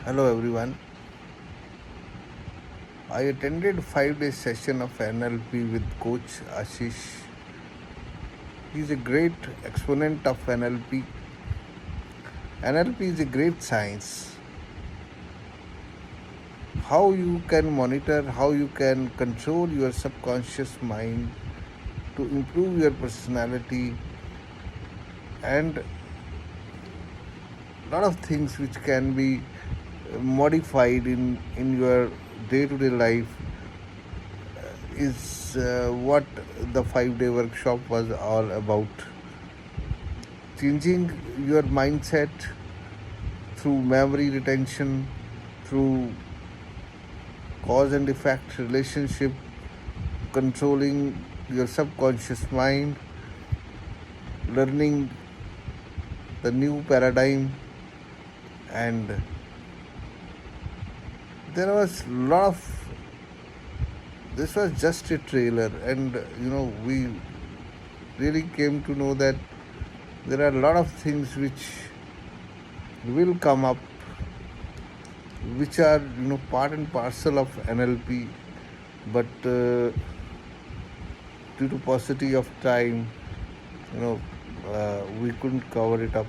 Hello everyone. I attended 5 day session of NLP with Coach Ashish. He's a great exponent of NLP. NLP is a great science. How you can monitor, how you can control your subconscious mind to improve your personality and lot of things which can be modified in your day-to-day life is what the 5 day workshop was all about. Changing your mindset through memory retention, through cause and effect relationship, controlling your subconscious mind, learning the new paradigm, and there was lot of this was just a trailer, and we really came to know that there are a lot of things which will come up, which are part and parcel of NLP, but due to paucity of time, we couldn't cover it up